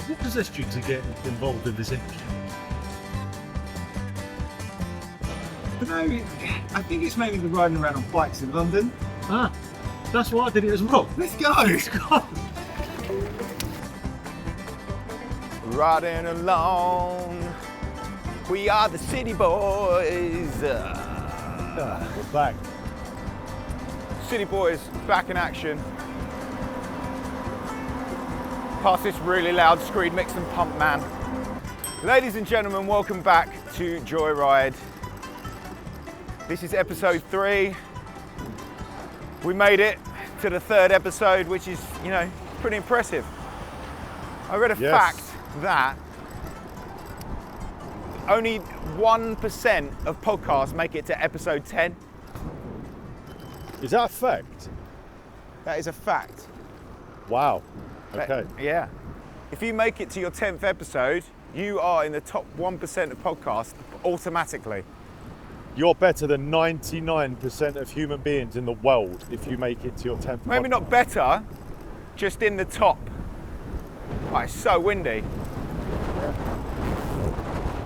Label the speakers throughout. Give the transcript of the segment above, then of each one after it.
Speaker 1: What possessed you to get involved in this industry?
Speaker 2: But no, I think it's mainly the riding around on bikes in London.
Speaker 1: Ah, that's why I did it as well.
Speaker 2: Let's go!
Speaker 1: Let's go.
Speaker 3: Riding along, we are the city boys.
Speaker 1: We're back.
Speaker 3: City boys back in action. Past this really loud screed mix and pump man. Ladies and gentlemen, welcome back to JoyRide. This is episode 3. We made it to the 3rd episode, which is, you know, pretty impressive. I read a fact that only 1% of podcasts make it to episode 10.
Speaker 1: Is that a fact?
Speaker 3: That is a fact.
Speaker 1: Wow. Okay.
Speaker 3: Yeah. If you make it to your 10th episode, you are in the top 1% of podcasts automatically.
Speaker 1: You're better than 99% of human beings in the world if you make it to your 10th.
Speaker 3: Maybe not better, just in the top. Oh, it's so windy.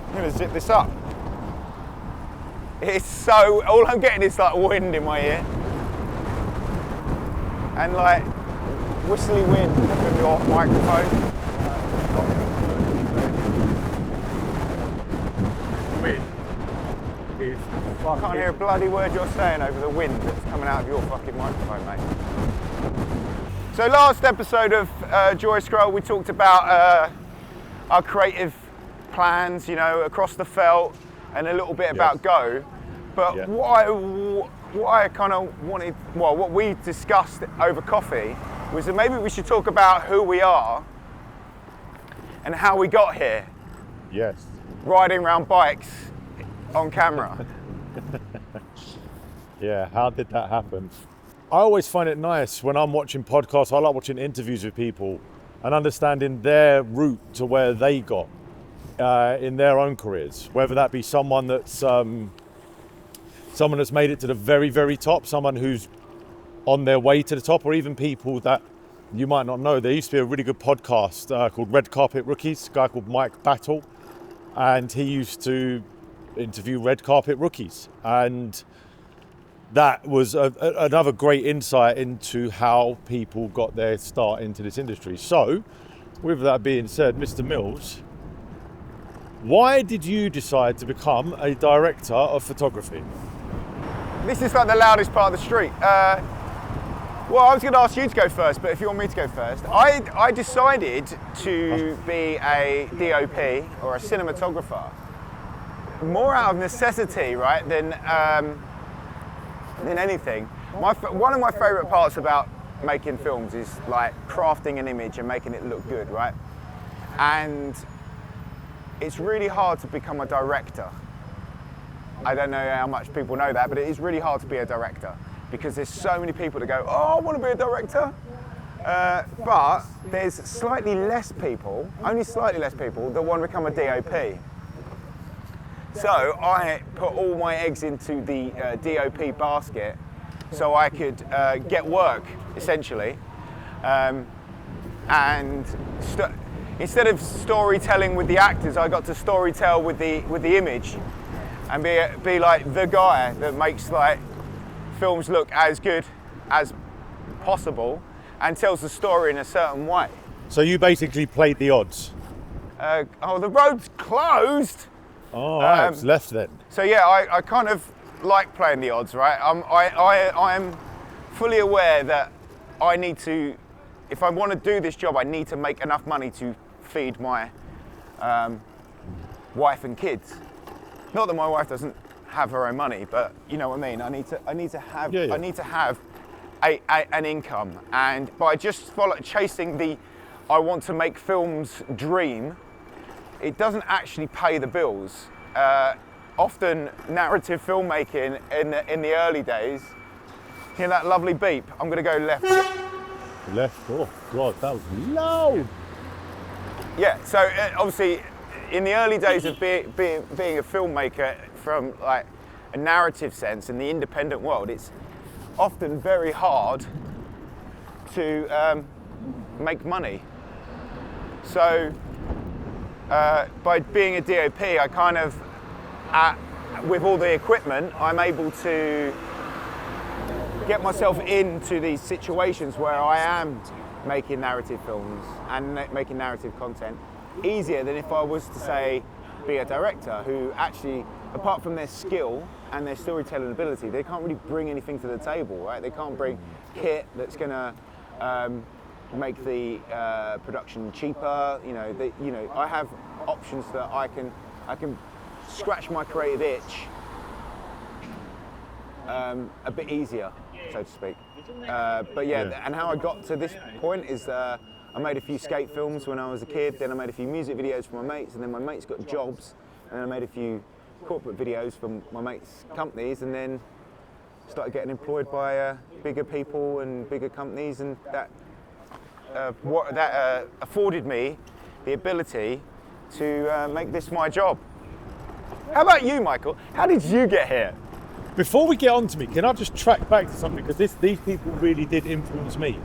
Speaker 3: I'm gonna zip this up. It's so, all I'm getting is like wind in my ear. And like whistly wind from your microphone.
Speaker 1: Wind.
Speaker 3: I can't hear a bloody word you're saying over the wind that's coming out of your fucking microphone, mate. So last episode of JoyScroll, we talked about our creative plans, you know, across the felt, and a little bit about Go. But what I kind of wanted, well, what we discussed over coffee was that maybe we should talk about who we are and how we got here.
Speaker 1: Yes.
Speaker 3: Riding around bikes on camera.
Speaker 1: Yeah, how did that happen? I always find it nice when I'm watching podcasts, I like watching interviews with people and understanding their route to where they got in their own careers. Whether that be someone that's made it to the very, very top, someone who's on their way to the top, or even people that you might not know. There used to be a really good podcast called Red Carpet Rookies, a guy called Mike Battle, and he used to interview red carpet rookies, and that was another great insight into how people got their start into this industry. So, with that being said, Mr. Mills, why did you decide to become a director of photography?
Speaker 3: This is like the loudest part of the street. Well, I was going to ask you to go first, but if you want me to go first, I decided to be a DOP or a cinematographer more out of necessity, right, than anything. One of my favourite parts about making films is like crafting an image and making it look good, right? And it's really hard to become a director. I don't know how much people know that, but it is really hard to be a director because there's so many people that go, oh, I want to be a director. But there's slightly less people, only slightly less people, that want to become a DOP. So I put all my eggs into the DOP basket so I could get work, essentially. And instead of storytelling with the actors, I got to storytell with the image and be like the guy that makes like films look as good as possible and tells the story in a certain way.
Speaker 1: So you basically played the odds?
Speaker 3: Oh, the road's closed.
Speaker 1: Oh, it's left then.
Speaker 3: So yeah, I kind of like playing the odds, right? I'm fully aware that I need to, if I want to do this job, I need to make enough money to feed my wife and kids. Not that my wife doesn't have her own money, but you know what I mean. I need to have I need to have an income, and by just chasing the I want to make films dream, it doesn't actually pay the bills. Often narrative filmmaking in the early days, hear that lovely beep? I'm going to go left.
Speaker 1: Left? Oh God, that was loud.
Speaker 3: Yeah, so obviously in the early days of being a filmmaker from like a narrative sense in the independent world, it's often very hard to make money. So by being a DOP, I kind of, with all the equipment, I'm able to get myself into these situations where I am making narrative films and making narrative content easier than if I was to say be a director who actually, apart from their skill and their storytelling ability, they can't really bring anything to the table, right? They can't bring kit that's going to make the production cheaper. I have options that I can scratch my creative itch a bit easier, so to speak. But yeah, and how I got to this point is I made a few skate films when I was a kid, then I made a few music videos for my mates, and then my mates got jobs, and then I made a few corporate videos for my mates' companies, and then started getting employed by bigger people and bigger companies, and that afforded me the ability to make this my job. How about you, Michael? How did you get here?
Speaker 1: Before we get on to me, can I just track back to something, because these people really did influence me.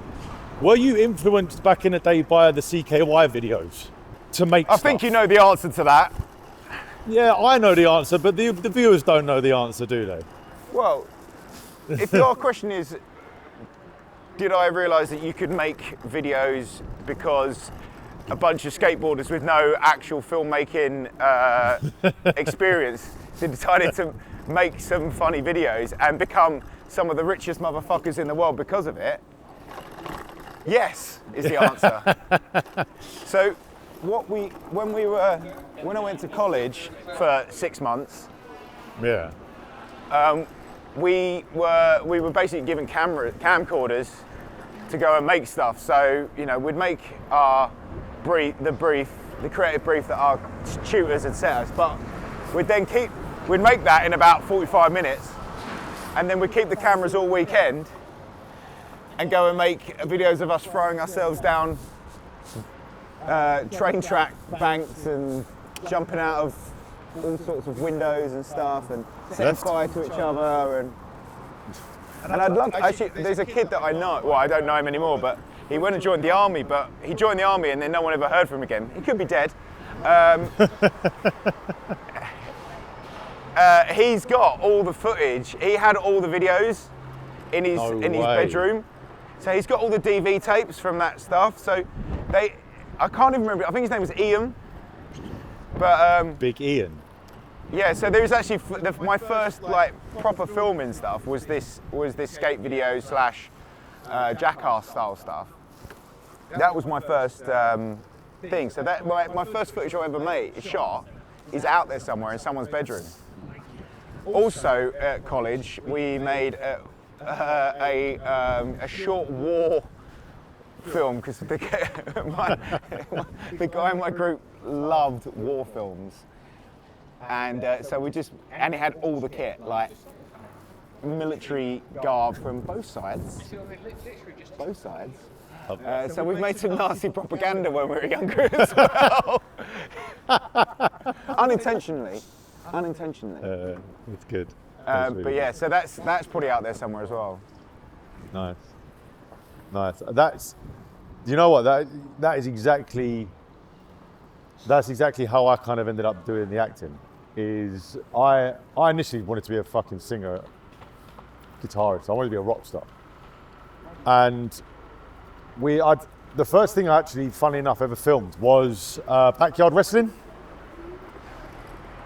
Speaker 1: Were you influenced back in the day by the CKY videos to make stuff?
Speaker 3: I think you know the answer to that.
Speaker 1: Yeah, I know the answer, but the viewers don't know the answer, do they?
Speaker 3: Well, if your question is, did I realise that you could make videos because a bunch of skateboarders with no actual filmmaking experience decided to make some funny videos and become some of the richest motherfuckers in the world because of it? Yes, is the answer. So, when I went to college for 6 months,
Speaker 1: yeah,
Speaker 3: we were basically given camcorders to go and make stuff. So we'd make our the creative brief that our tutors had set us, but we'd make that in about 45 minutes, and then we'd keep the cameras all weekend and go and make videos of us throwing ourselves down train track banks and jumping out of all sorts of windows and stuff and setting fire to each other. And I'd love, actually, there's a kid that I know, well, I don't know him anymore, but he went and joined the army, but he joined the army and then no one ever heard from him again. He could be dead. He's got all the footage. He had all the videos in his bedroom. So he's got all the DV tapes from that stuff. So I can't even remember, I think his name was Ian. But
Speaker 1: Big Ian.
Speaker 3: Yeah, so there was actually my first proper filming stuff was this skate video / Jackass style stuff. That was my first thing. So that my first footage I ever shot is out there somewhere in someone's bedroom. Also at college, we made a short war film because the guy in my group loved war films. And so and it had all the kit, like military garb from both sides. Both sides. So we've made some Nazi propaganda when we were younger as well. Unintentionally.
Speaker 1: It's good.
Speaker 3: But yeah, so that's probably out there somewhere as well.
Speaker 1: Nice. That's, you know what? That's exactly how I kind of ended up doing the acting. Is I initially wanted to be a fucking singer, guitarist. I wanted to be a rock star. And the first thing I actually, funny enough, ever filmed was backyard wrestling.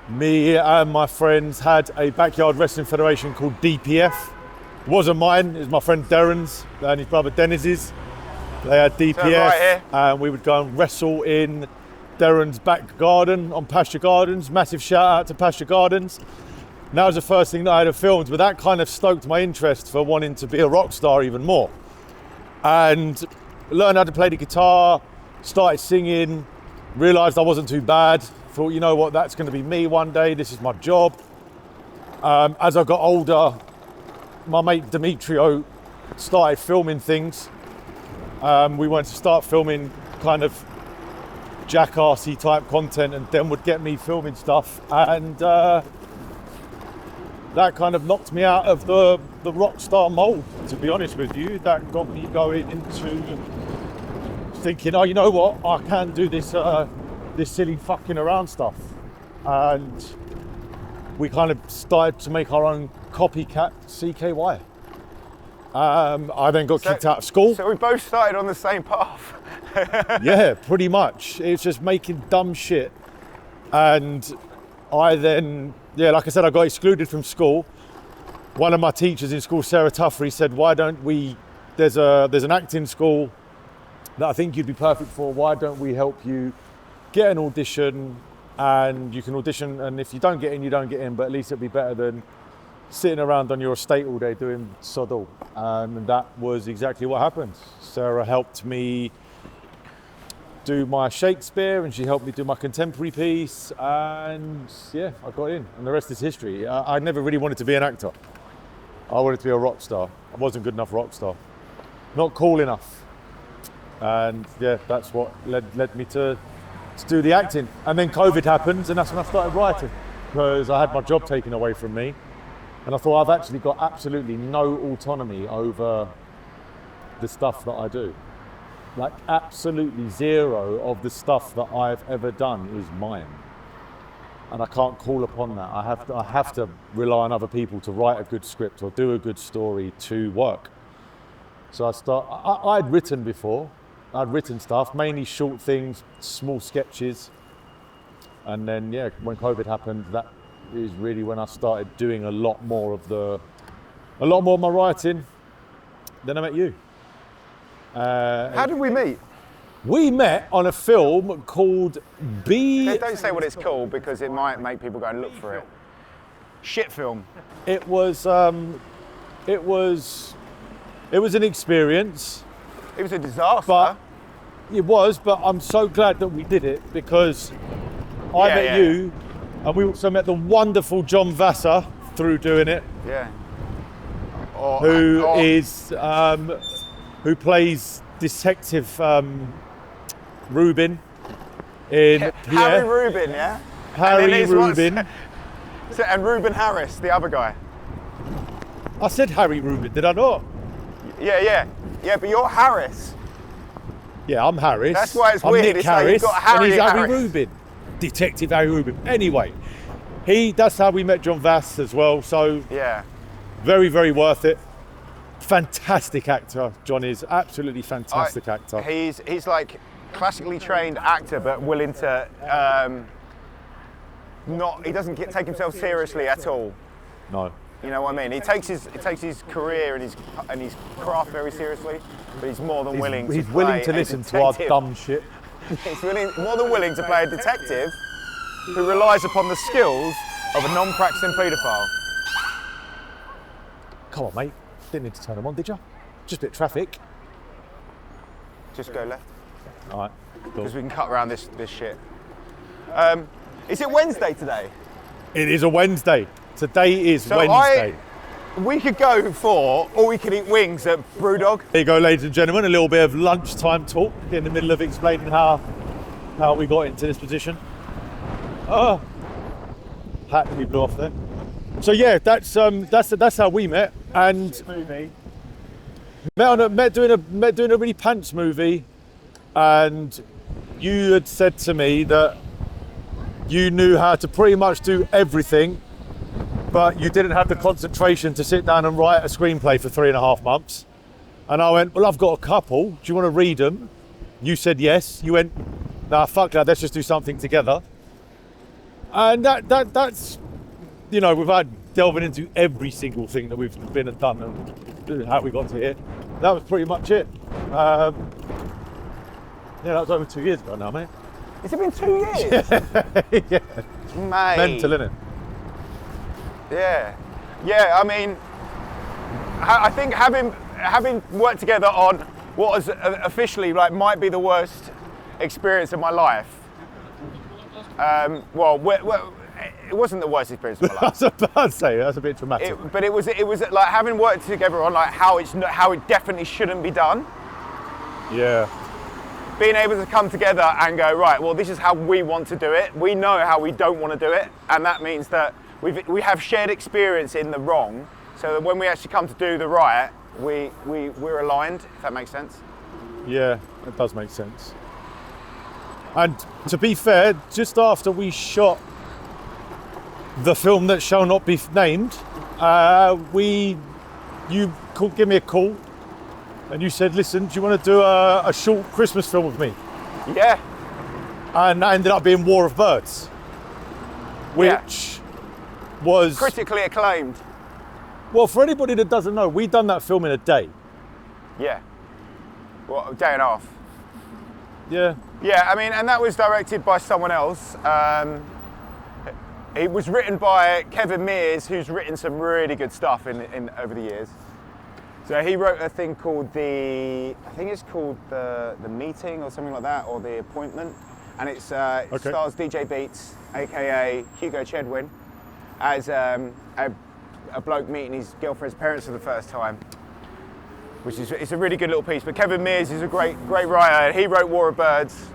Speaker 1: Me and my friends had a backyard wrestling federation called DPF. It wasn't mine, it was my friend Darren's and his brother Dennis's. They had DPF, so right here, and we would go and wrestle in Darren's back garden on Pasture Gardens. Massive shout out to Pasture Gardens. And that was the first thing that I had filmed, but that kind of stoked my interest for wanting to be a rock star even more. And learned how to play the guitar, started singing, realised I wasn't too bad. Thought, you know what, that's going to be me one day, this is my job. As I got older, my mate Demetrio started filming things. We went to start filming kind of jackassy type content, and then would get me filming stuff, and that kind of knocked me out of the rock star mold, to be honest with you. That got me going into thinking, oh, you know what, I can do this this silly fucking around stuff. And we kind of started to make our own copycat CKY. I then got kicked out of school.
Speaker 3: So we both started on the same path.
Speaker 1: Yeah, pretty much. It's just making dumb shit. And I then, yeah, like I said, I got excluded from school. One of my teachers in school, Sarah Tuffery, said, why don't we, there's an acting school that I think you'd be perfect for. Why don't we help you get an audition, and you can audition, and if you don't get in, you don't get in, but at least it'll be better than sitting around on your estate all day doing sod all. And that was exactly what happened. Sarah helped me do my Shakespeare, and she helped me do my contemporary piece, and yeah, I got in, and the rest is history. I never really wanted to be an actor. I wanted to be a rock star. I wasn't good enough rock star. Not cool enough. And yeah, that's what led me to do the acting. And then COVID happened, and that's when I started writing, because I had my job taken away from me. And I thought, I've actually got absolutely no autonomy over the stuff that I do. Like absolutely zero of the stuff that I've ever done is mine. And I can't call upon that. I have to rely on other people to write a good script or do a good story to work. So I'd written before. I'd written stuff, mainly short things, small sketches. And then, yeah, when COVID happened, that is really when I started doing a lot more of my writing. Then I met you.
Speaker 3: How did we meet?
Speaker 1: We met on a film called
Speaker 3: Don't say what it's called, because it might make people go and look for it. Shit film.
Speaker 1: It was an experience.
Speaker 3: It was a disaster.
Speaker 1: But I'm so glad that we did it, because I met you, and we also met the wonderful John Vassar through doing it.
Speaker 3: Yeah.
Speaker 1: Who plays Detective Rubin in
Speaker 3: Harry Rubin, yeah?
Speaker 1: Harry Rubin.
Speaker 3: And Reuben Harris, the other guy.
Speaker 1: I said Harry Rubin, did I not?
Speaker 3: Yeah, but you're Harris.
Speaker 1: Yeah, I'm Harris.
Speaker 3: That's why it's
Speaker 1: I'm
Speaker 3: weird.
Speaker 1: Nick
Speaker 3: It's
Speaker 1: Harris,
Speaker 3: like you've got Harry
Speaker 1: and he's Harry
Speaker 3: Harris.
Speaker 1: Rubin, Detective Harry Rubin. Anyway, that's how we met John Vass as well. So
Speaker 3: yeah,
Speaker 1: very, very worth it. Fantastic actor, John is absolutely fantastic actor.
Speaker 3: He's like classically trained actor, but willing to he doesn't take himself seriously at all.
Speaker 1: No.
Speaker 3: You know what I mean? He takes his career and his craft very seriously, but he's more than willing.
Speaker 1: He's willing to listen to our dumb shit.
Speaker 3: He's more than willing to play a detective who relies upon the skills of a non-practicing paedophile.
Speaker 1: Come on, mate. Didn't need to turn them on, did you? Just a bit of traffic.
Speaker 3: Just go left.
Speaker 1: All right.
Speaker 3: Because we can cut around this shit. Is it Wednesday today?
Speaker 1: It is a Wednesday. Today is Wednesday.
Speaker 3: We could go for all we can eat wings at Brewdog.
Speaker 1: There you go, ladies and gentlemen. A little bit of lunchtime talk in the middle of explaining how we got into this position. Oh, hat we blew off there. So yeah, that's how we met, and met doing a really pants movie, and you had said to me that you knew how to pretty much do everything, but you didn't have the concentration to sit down and write a screenplay for 3.5 months. And I went, well, I've got a couple. Do you want to read them? You said yes. You went, nah, fuck that. Let's just do something together. And that's, you know, without delving into every single thing that we've been and done and how we got to here, that was pretty much it. Yeah, that was over 2 years ago now, mate.
Speaker 3: Has it been 2 years?
Speaker 1: Yeah.
Speaker 3: Mate.
Speaker 1: Mental, innit?
Speaker 3: Yeah. I mean, I think having worked together on what was officially might be the worst experience of my life. It wasn't the worst experience of my life.
Speaker 1: I was about to say that's a bit dramatic.
Speaker 3: But it was like having worked together on how it definitely shouldn't be done.
Speaker 1: Yeah.
Speaker 3: Being able to come together and go, right, well, this is how we want to do it. We know how we don't want to do it, and that means that we have shared experience in the wrong, so that when we actually come to do the right, we're aligned. If that makes sense.
Speaker 1: Yeah, it does make sense. And to be fair, just after we shot the film that shall not be named, you give me a call and you said, listen, do you want to do a short Christmas film with me?
Speaker 3: Yeah.
Speaker 1: And that ended up being War of Birds, which was...
Speaker 3: critically acclaimed.
Speaker 1: Well, for anybody that doesn't know, we done that film in a day.
Speaker 3: Yeah. What, a day and a half?
Speaker 1: Yeah.
Speaker 3: Yeah, I mean, and that was directed by someone else. It was written by Kevin Mears, who's written some really good stuff in over the years. So he wrote a thing called I think it's called the Meeting or something like that, or The Appointment, and it stars DJ Beats, aka Hugo Chedwin, as a bloke meeting his girlfriend's parents for the first time, which is it's a really good little piece. But Kevin Mears is a great writer. He wrote War of Birds.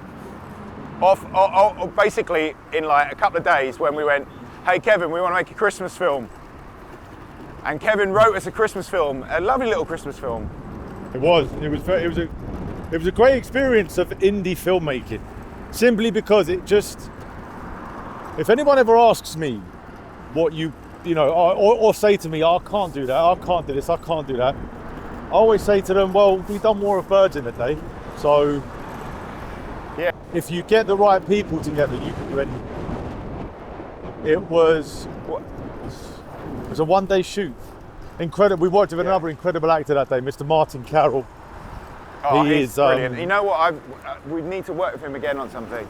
Speaker 3: Basically in like a couple of days when we went, hey Kevin, we want to make a Christmas film. And Kevin wrote us a Christmas film, a lovely little Christmas film.
Speaker 1: It was a great experience of indie filmmaking, simply because it just, if anyone ever asks me what or say to me, oh, I can't do that, I can't do this, I can't do that, I always say to them, well, we've done War of Birds in a day, so
Speaker 3: yeah.
Speaker 1: If you get the right people together, you can do anything. It was a one-day shoot. Incredible. We worked with another incredible actor that day, Mr. Martin Carroll.
Speaker 3: Oh, he's brilliant. You know what? We need to work with him again on something.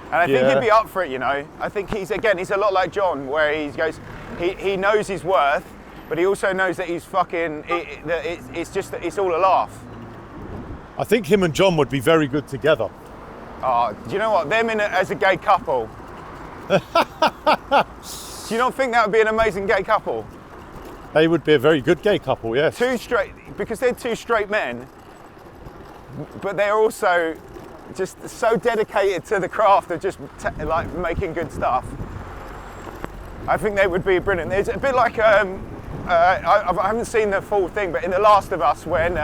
Speaker 3: And I think he'd be up for it, you know. I think he's a lot like John, where he knows his worth, but he also knows that he's fucking, it's all a laugh.
Speaker 1: I think him and John would be very good together.
Speaker 3: Oh, do you know what? Them as a gay couple. Do you not think that would be an amazing gay couple?
Speaker 1: They would be a very good gay couple, yes.
Speaker 3: Because they're two straight men, but they're also just so dedicated to the craft of just like making good stuff. I think they would be brilliant. It's a bit like, I haven't seen the full thing, but in The Last of Us when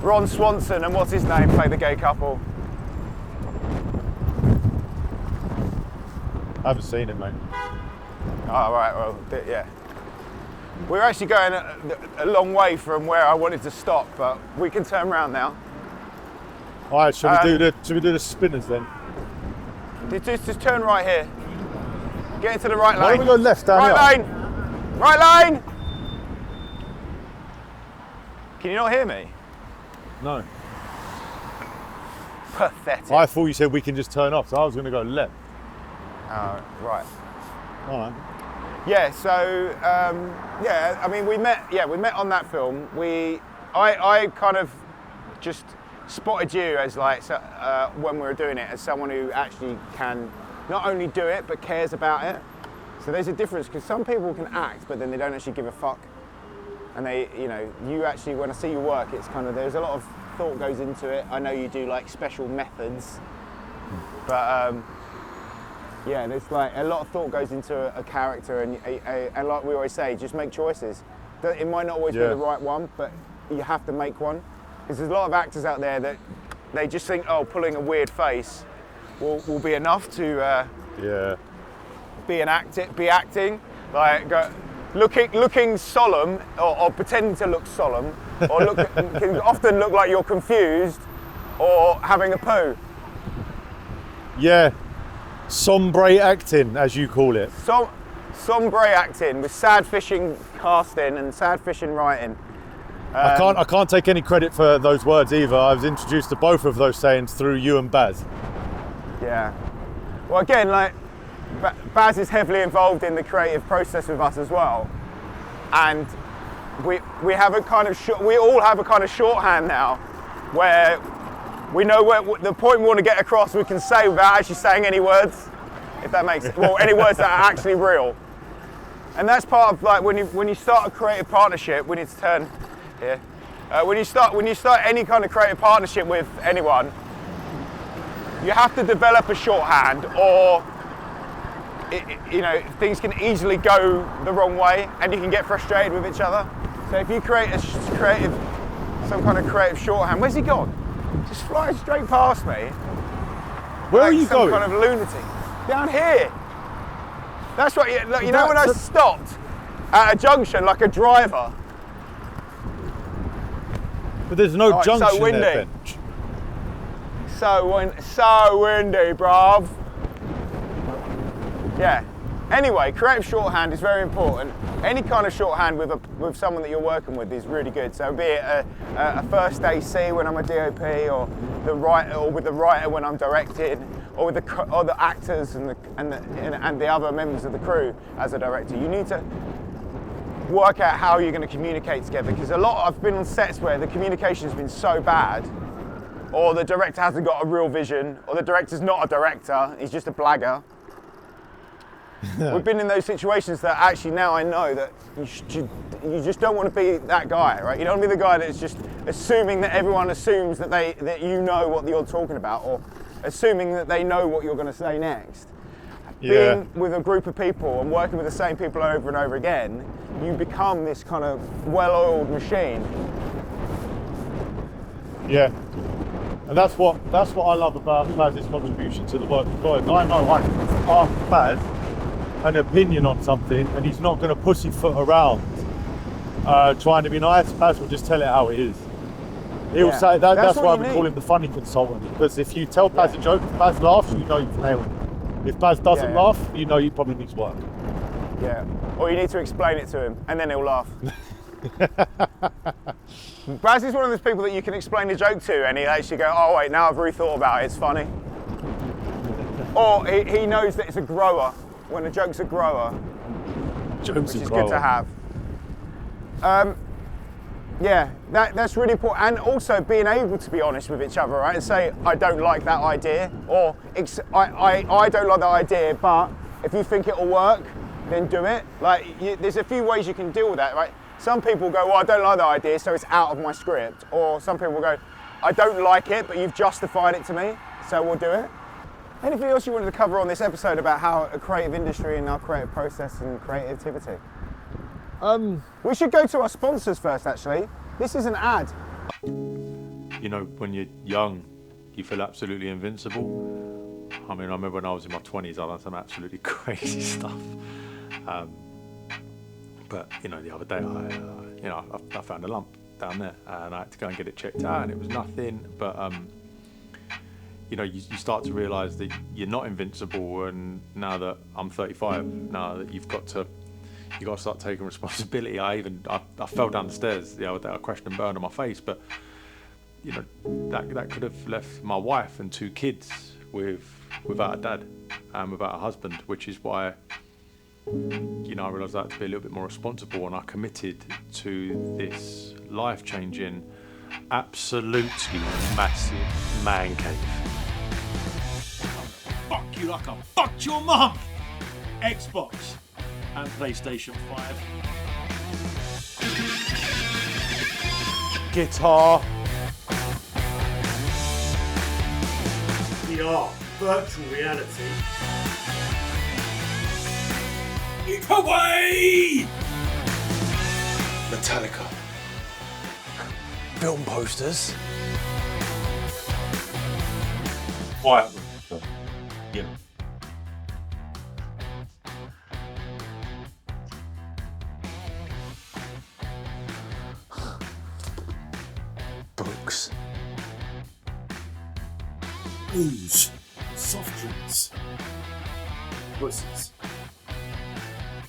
Speaker 3: Ron Swanson and what's his name play the gay couple.
Speaker 1: I haven't seen it, mate.
Speaker 3: Oh, right, well, yeah. We're actually going a long way from where I wanted to stop, but we can turn around now.
Speaker 1: All right, should we do the spinners then?
Speaker 3: Just turn right here. Get into the right lane.
Speaker 1: Why don't we go left down here?
Speaker 3: Right lane! Right lane! Can you not hear me?
Speaker 1: No.
Speaker 3: Pathetic.
Speaker 1: I thought you said we can just turn off, so I was going to go left.
Speaker 3: Oh, right.
Speaker 1: All right.
Speaker 3: Yeah, so, I mean, we met on that film. I kind of just spotted you as like, when we were doing it, as someone who actually can not only do it, but cares about it. So there's a difference, because some people can act, but then they don't actually give a fuck. And they, you actually, when I see your work, it's kind of, there's a lot of thought goes into it. I know you do like special methods, but, yeah, there's like a lot of thought goes into a character, and like we always say, just make choices. It might not always be the right one, but you have to make one. Because there's a lot of actors out there that they just think, oh, pulling a weird face will be enough to be acting. Like looking solemn or pretending to look solemn, or can often look like you're confused or having a poo.
Speaker 1: Yeah. Sombre acting, as you call it.
Speaker 3: Sombre acting with sad fishing casting and sad fishing writing.
Speaker 1: I can't take any credit for those words either. I was introduced to both of those sayings through you and Baz.
Speaker 3: Yeah. Well, again, like Baz is heavily involved in the creative process with us as well, and we have a kind of we all have a kind of shorthand now, where we know the point we want to get across we can say without actually saying any words, if that makes sense. Well, any words that are actually real. And that's part of like when you start a creative partnership, we need to turn here. When you start any kind of creative partnership with anyone, you have to develop a shorthand, or things can easily go the wrong way and you can get frustrated with each other. So if you create some kind of creative shorthand, where's he gone? Just flying straight past me.
Speaker 1: Where are
Speaker 3: like
Speaker 1: you
Speaker 3: some
Speaker 1: going?
Speaker 3: kind of lunatic. Down here. That's what look, you know when I stopped at a junction like a driver.
Speaker 1: But there's no
Speaker 3: Oh,
Speaker 1: junction
Speaker 3: it's so windy.
Speaker 1: there, Bench.
Speaker 3: So windy, bruv. Yeah. Anyway, creative shorthand is very important. Any kind of shorthand with someone that you're working with is really good. So be it a first AC when I'm a DOP, or with the writer when I'm directing, or with the actors and the other members of the crew as a director. You need to work out how you're going to communicate together, because I've been on sets where the communication has been so bad, or the director hasn't got a real vision, or the director's not a director, he's just a blagger. We've been in those situations that actually now I know that you just don't want to be that guy, right? You don't want to be the guy that's just assuming that everyone assumes that you know what you're talking about, or assuming that they know what you're going to say next.
Speaker 1: Yeah.
Speaker 3: Being with a group of people and working with the same people over and over again, you become this kind of well-oiled machine.
Speaker 1: Yeah. And that's what I love about Baz's contribution to the work of God. I know I can ask Baz an opinion on something, and he's not going to pussyfoot around trying to be nice. Baz will just tell it how it is. He'll say that. That's why we call him the funny consultant, because if you tell Baz a joke, if Baz laughs, you know you've nailed it. If Baz doesn't laugh, you know you probably need work.
Speaker 3: Yeah. Or you need to explain it to him, and then he'll laugh. Baz is one of those people that you can explain a joke to, and he'll actually go, "Oh wait, now I've rethought about it. It's funny." Or he knows that it's a grower. When a joke's a grower, which is good to have. Yeah, that's really important. And also being able to be honest with each other, right? And say, I don't like that idea, or I don't like that idea, but if you think it'll work, then do it. Like, there's a few ways you can deal with that, right? Some people go, well, I don't like that idea, so it's out of my script. Or some people go, I don't like it, but you've justified it to me, so we'll do it. Anything else you wanted to cover on this episode about how a creative industry and our creative process and creativity? We should go to our sponsors first, actually. This is an ad.
Speaker 1: You know, when you're young, you feel absolutely invincible. I mean, I remember when I was in my 20s, I done some absolutely crazy stuff. But, you know, the other day, I found a lump down there, and I had to go and get it checked out, and it was nothing, but you know, you start to realise that you're not invincible, and now that I'm 35, now that you've got to start taking responsibility. I fell down the stairs the other day, I crashed and burned on my face, but you know, that could have left my wife and 2 kids without a dad and without a husband, which is why, you know, I realised I had to be a little bit more responsible, and I committed to this life-changing, absolutely massive man cave. Fuck you like I fucked your mum! Xbox and PlayStation 5. Guitar. VR, virtual reality. Keep away! Metallica. Film posters. Quiet room. Yeah. Books. Booze. Soft drinks. Pussies.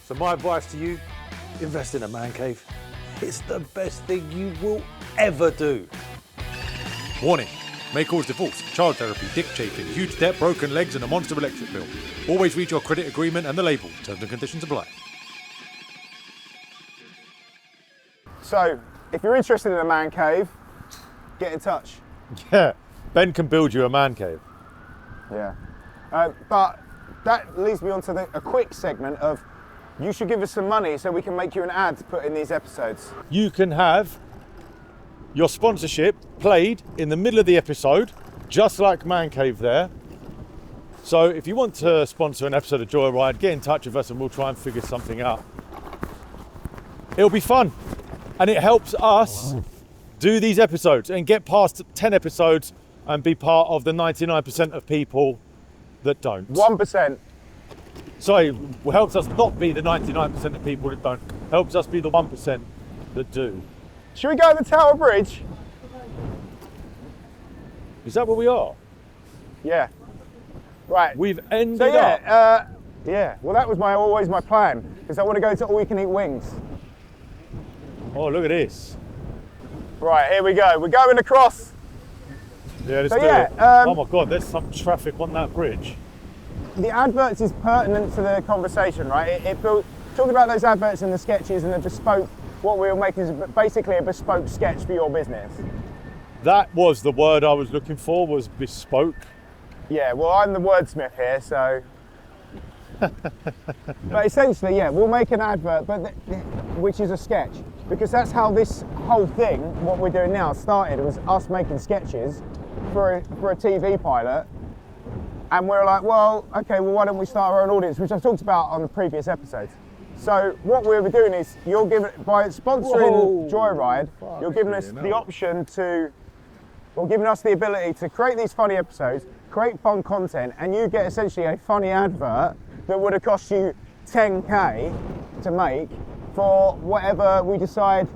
Speaker 1: So my advice to you, invest in a man cave. It's the best thing you will ever do. Warning. May cause divorce, child therapy, dick chafing, huge debt, broken legs and a monster electric bill. Always read your credit agreement and the label. Terms and conditions apply.
Speaker 3: So, if you're interested in a man cave, get in touch.
Speaker 1: Yeah, Ben can build you a man cave.
Speaker 3: Yeah. But that leads me on to a quick segment of, you should give us some money so we can make you an ad to put in these episodes.
Speaker 1: You can have your sponsorship played in the middle of the episode, just like Man Cave there. So if you want to sponsor an episode of JoyRide, get in touch with us and we'll try and figure something out. It'll be fun, and it helps us do these episodes and get past 10 episodes and be part of the 99% of people that don't.
Speaker 3: 1%.
Speaker 1: Sorry, helps us not be the 99% of people that don't. Helps us be the 1% that do.
Speaker 3: Should we go to the Tower Bridge?
Speaker 1: Is that where we are?
Speaker 3: Yeah. Right.
Speaker 1: We've ended
Speaker 3: So
Speaker 1: up.
Speaker 3: yeah. Well, that was always my plan, because I want to go to All You Can Eat Wings.
Speaker 1: Oh, look at this.
Speaker 3: Right, here we go. We're going across.
Speaker 1: Yeah, let's
Speaker 3: So
Speaker 1: do
Speaker 3: yeah,
Speaker 1: it. Oh my God, there's some traffic on that bridge.
Speaker 3: The adverts is pertinent to the conversation, right? Talking about those adverts and the sketches and the bespoke, what we were making is basically a bespoke sketch for your business.
Speaker 1: That was the word I was looking for, was bespoke.
Speaker 3: Yeah, well, I'm the wordsmith here, so. But essentially, yeah, we'll make an advert, which is a sketch, because that's how this whole thing, what we're doing now, started. It was us making sketches for a TV pilot, and we're like, well, okay, well, why don't we start our own audience, which I talked about on the previous episodes. So what we'll be doing is, by sponsoring JoyRide, you're giving us the option to, or giving us the ability to create these funny episodes, create fun content, and you get essentially a funny advert that would have cost you 10K to make for whatever we decide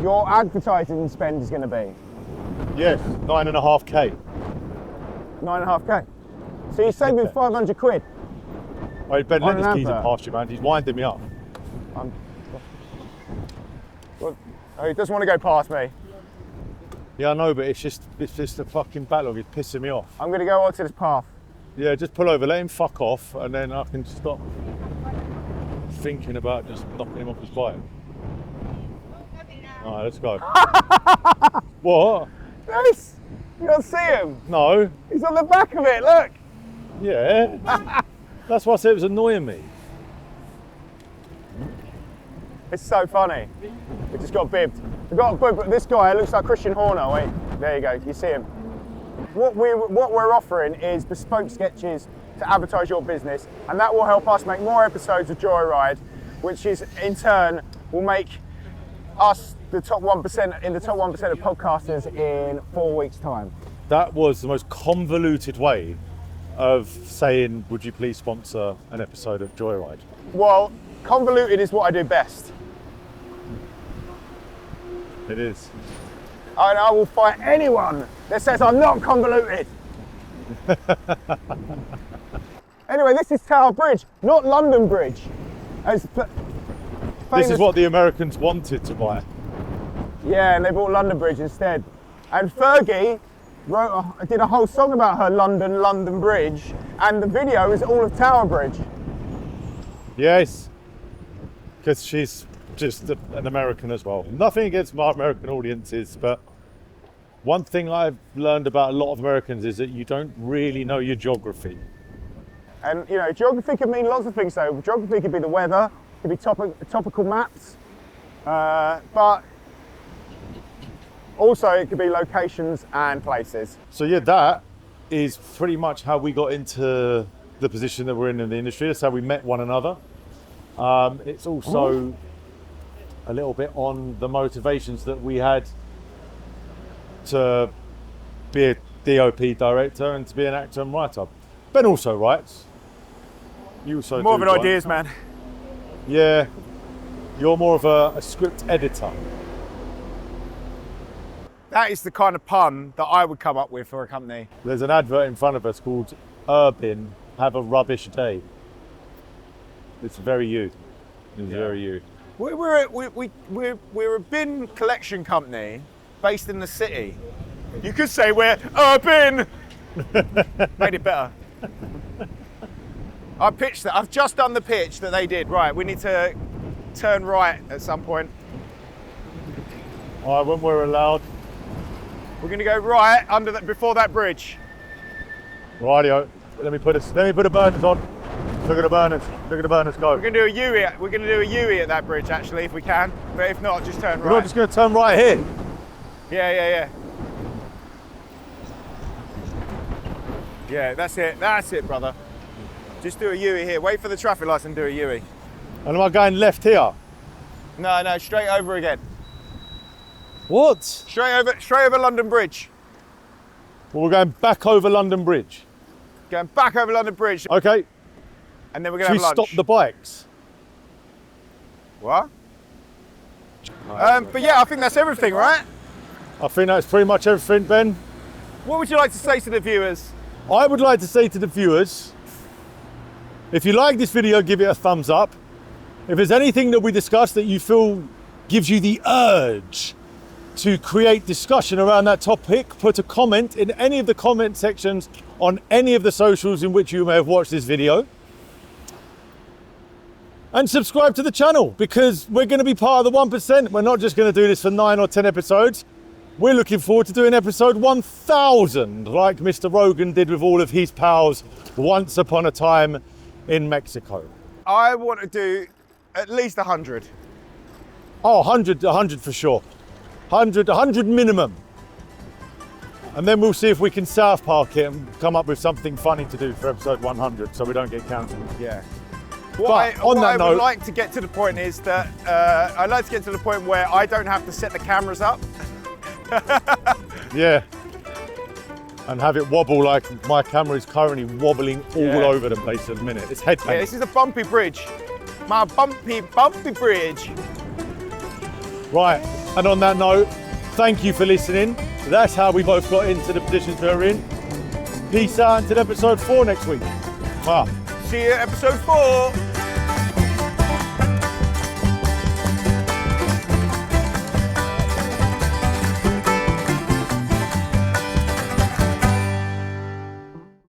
Speaker 3: your advertising spend is going to be.
Speaker 1: Yes, 9.5K.
Speaker 3: 9.5K. So you're saving 500 quid.
Speaker 1: Wait, Ben, let
Speaker 3: On
Speaker 1: this
Speaker 3: an
Speaker 1: geezer
Speaker 3: advert.
Speaker 1: past you, man. He's winding me up.
Speaker 3: Well, he doesn't want to go past me.
Speaker 1: Yeah, I know, but it's just a fucking backlog. It's pissing me off.
Speaker 3: I'm going to go onto this path.
Speaker 1: Yeah, just pull over, let him fuck off, and then I can stop thinking about just knocking him off his bike. All right, let's go. What?
Speaker 3: Yes! You don't see him?
Speaker 1: No.
Speaker 3: He's on the back of it, look!
Speaker 1: Yeah. That's why I said it was annoying me.
Speaker 3: It's so funny. We just got bibbed. We got bibbed. This guy looks like Christian Horner. Wait, there you go. You see him. What we're offering is bespoke sketches to advertise your business, and that will help us make more episodes of JoyRide, which is in turn will make us the top 1% in the top 1% of podcasters in 4 weeks' time.
Speaker 1: That was the most convoluted way of saying, would you please sponsor an episode of JoyRide?
Speaker 3: Well, convoluted is what I do best.
Speaker 1: It is.
Speaker 3: And I will fight anyone that says I'm not convoluted. Anyway, this is Tower Bridge, not London Bridge.
Speaker 1: This is what the Americans wanted to buy.
Speaker 3: Yeah, and they bought London Bridge instead. And Fergie did a whole song about her London Bridge, and the video is all of Tower Bridge.
Speaker 1: Yes, because she's just an American as well. Nothing against my American audiences, but one thing I've learned about a lot of Americans is that you don't really know your geography.
Speaker 3: And you know, geography could mean lots of things though. Geography could be the weather, could be topical maps, but also it could be locations and places.
Speaker 1: So yeah, that is pretty much how we got into the position that we're in the industry. That's how we met one another. It's also a little bit on the motivations that we had to be a DOP director and to be an actor and writer. Ben also writes. You also
Speaker 3: More of
Speaker 1: do
Speaker 3: an
Speaker 1: write.
Speaker 3: ideas man.
Speaker 1: Yeah, you're more of a script editor.
Speaker 3: That is the kind of pun that I would come up with for a company.
Speaker 1: There's an advert in front of us called Urban Have a Rubbish Day. It's very you. It's very you.
Speaker 3: We're a bin collection company based in the city. You could say we're urban. Made it better. I pitched that. I've just done the pitch that they did. Right, we need to turn right at some point.
Speaker 1: All right, when we're allowed.
Speaker 3: We're going to go right before that bridge.
Speaker 1: Rightio. Let me put the burners on. Look at the burners. Look at the burners go.
Speaker 3: We're going to do a U-E. We're going to do a U-E at that bridge actually, if we can. But if not, just turn right.
Speaker 1: We're not just going to turn right here.
Speaker 3: Yeah. Yeah, that's it. That's it, brother. Just do a U-E here. Wait for the traffic lights and do a U-E.
Speaker 1: And am I going left here?
Speaker 3: No, straight over again.
Speaker 1: What?
Speaker 3: Straight over London Bridge.
Speaker 1: Well, we're going back over London Bridge.
Speaker 3: Going back over London Bridge.
Speaker 1: Okay,
Speaker 3: And then we're going
Speaker 1: should
Speaker 3: to
Speaker 1: we
Speaker 3: have lunch.
Speaker 1: stop the bikes?
Speaker 3: What? But yeah, I think that's everything, right?
Speaker 1: I think that's pretty much everything, Ben.
Speaker 3: What would you like to say to the viewers?
Speaker 1: I would like to say to the viewers, if you like this video, give it a thumbs up. If there's anything that we discussed that you feel gives you the urge to create discussion around that topic, put a comment in any of the comment sections on any of the socials in which you may have watched this video. And subscribe to the channel, because we're going to be part of the 1%. We're not just going to do this for 9 or 10 episodes. We're looking forward to doing episode 1000, like Mr. Rogan did with all of his pals once upon a time in Mexico.
Speaker 3: I want to do at least 100.
Speaker 1: Oh, 100 for sure. 100 minimum. And then we'll see if we can South Park it and come up with something funny to do for episode 100 so we don't get cancelled.
Speaker 3: Yeah.
Speaker 1: But
Speaker 3: What I
Speaker 1: note,
Speaker 3: would like to get to the point is that I'd like to get to the point where I don't have to set the cameras up.
Speaker 1: yeah. And have it wobble like my camera is currently wobbling all over the place at the minute. It's head
Speaker 3: Yeah, this is a bumpy bridge. My bumpy bridge.
Speaker 1: Right, and on that note, thank you for listening. That's how we both got into the positions we're in. Peace out until episode 4 next week. Wow.
Speaker 3: See you at episode 4.